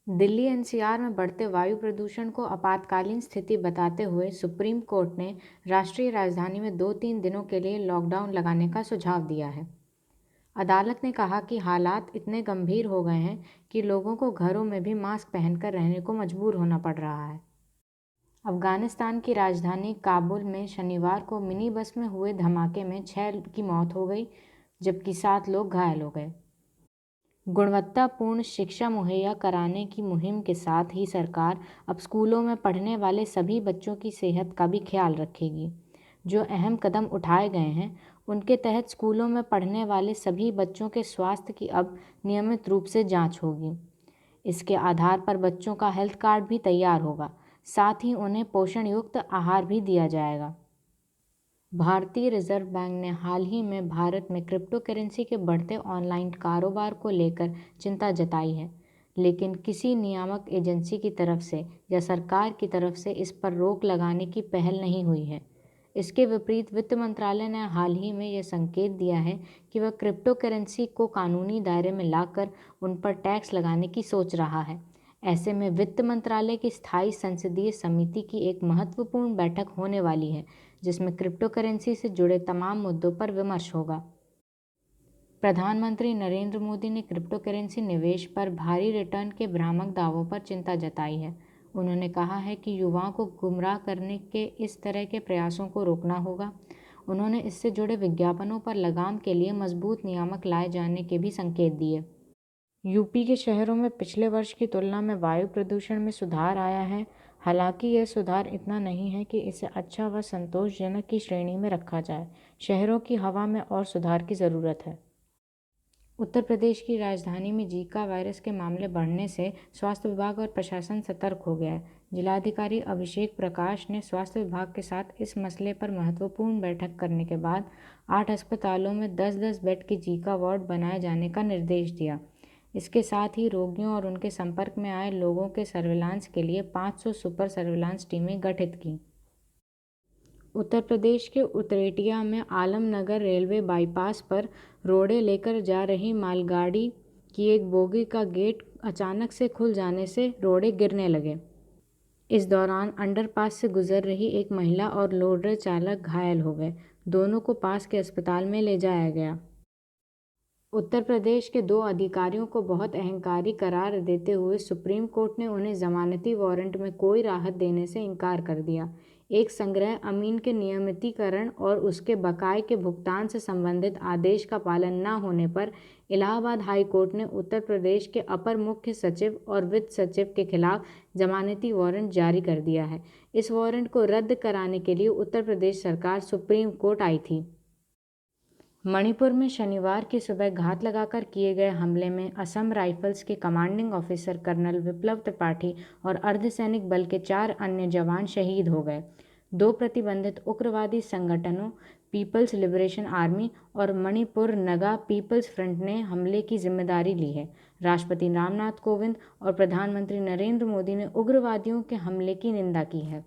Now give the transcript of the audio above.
Delhi NCR में बढ़ते वायु प्रदूषण को आपातकालीन स्थिति बताते हुए सुप्रीम कोर्ट ने राष्ट्रीय राजधानी में 2-3 दिनों के लिए लॉकडाउन लगाने का सुझाव दिया है। अदालत ने कहा कि हालात इतने गंभीर हो गए हैं कि लोगों को घरों में भी मास्क पहनकर रहने को मजबूर होना पड़ रहा है। अफगानिस्तान की राजधानी काबुल में शनिवार को मिनी बस में हुए धमाके में 6 की मौत हो गई, जबकि 7 लोग घायल हो गए। गुणवत्तापूर्ण शिक्षा मुहैया कराने की मुहिम के साथ ही सरकार अब स्कूलों में पढ़ने वाले सभी बच्चों की सेहत का भी ख्याल रखेगी। जो अहम कदम उठाए गए हैं, उनके तहत स्कूलों में पढ़ने वाले सभी बच्चों के स्वास्थ्य की अब नियमित रूप से जांच होगी। इसके आधार पर बच्चों का हेल्थ कार्ड भी तैयार होगा, साथ ही उन्हें पोषण युक्त आहार भी दिया जाएगा। भारतीय रिजर्व बैंक ने हाल ही में भारत में क्रिप्टो करेंसी के बढ़ते ऑनलाइन कारोबार को लेकर चिंता जताई है, लेकिन किसी नियामक एजेंसी की तरफ से या सरकार की तरफ से इस पर रोक लगाने की पहल नहीं हुई है। इसके विपरीत वित्त मंत्रालय ने हाल ही में यह संकेत दिया है कि वह क्रिप्टो करेंसी को कानूनी दायरे में लाकर उन पर टैक्स लगाने की सोच रहा है। ऐसे में वित्त मंत्रालय की स्थायी संसदीय समिति की एक महत्वपूर्ण बैठक होने वाली है, जिसमें क्रिप्टो करेंसी से जुड़े तमाम मुद्दों पर विमर्श होगा। प्रधानमंत्री नरेंद्र मोदी ने क्रिप्टो करेंसी निवेश पर भारी रिटर्न के भ्रामक दावों पर चिंता जताई है। उन्होंने कहा है कि युवाओं को गुमराह करने के इस तरह के प्रयासों को रोकना होगा। उन्होंने इससे जुड़े विज्ञापनों पर लगाम के लिए मजबूत नियामक लाए जाने के भी संकेत दिए। यूपी के शहरों में पिछले वर्ष की तुलना में वायु प्रदूषण में सुधार आया है। हालांकि यह सुधार इतना नहीं है कि इसे अच्छा व संतोषजनक की श्रेणी में रखा जाए। शहरों की हवा में और सुधार की ज़रूरत है। उत्तर प्रदेश की राजधानी में जीका वायरस के मामले बढ़ने से स्वास्थ्य विभाग और प्रशासन सतर्क हो गया है। जिलाधिकारी अभिषेक प्रकाश ने स्वास्थ्य विभाग के साथ इस मसले पर महत्वपूर्ण बैठक करने के बाद 8 अस्पतालों में 10-10 बेड के जीका वार्ड बनाए जाने का निर्देश दिया। इसके साथ ही रोगियों और उनके संपर्क में आए लोगों के सर्विलांस के लिए 500 सुपर सर्विलांस टीमें गठित की। उत्तर प्रदेश के उतरेटिया में आलमनगर रेलवे बाईपास पर रोड़े लेकर जा रही मालगाड़ी की एक बोगी का गेट अचानक से खुल जाने से रोड़े गिरने लगे। इस दौरान अंडरपास से गुजर रही एक महिला और लोडर चालक घायल हो गए। दोनों को पास के अस्पताल में ले जाया गया। उत्तर प्रदेश के 2 अधिकारियों को बहुत अहंकारी करार देते हुए सुप्रीम कोर्ट ने उन्हें जमानती वारंट में कोई राहत देने से इनकार कर दिया। एक संग्रह अमीन के नियमितीकरण और उसके बकाये के भुगतान से संबंधित आदेश का पालन न होने पर इलाहाबाद हाई कोर्ट ने उत्तर प्रदेश के अपर मुख्य सचिव और वित्त सचिव के खिलाफ जमानती वारंट जारी कर दिया है। इस वारंट को रद्द कराने के लिए उत्तर प्रदेश सरकार सुप्रीम कोर्ट आई थी। मणिपुर में शनिवार की सुबह घात लगाकर किए गए हमले में असम राइफल्स के कमांडिंग ऑफिसर कर्नल विप्लव त्रिपाठी और अर्धसैनिक बल के 4 अन्य जवान शहीद हो गए। 2 प्रतिबंधित उग्रवादी संगठनों पीपल्स लिबरेशन आर्मी और मणिपुर नगा पीपल्स फ्रंट ने हमले की जिम्मेदारी ली है। राष्ट्रपति रामनाथ कोविंद और प्रधानमंत्री नरेंद्र मोदी ने उग्रवादियों के हमले की निंदा की है।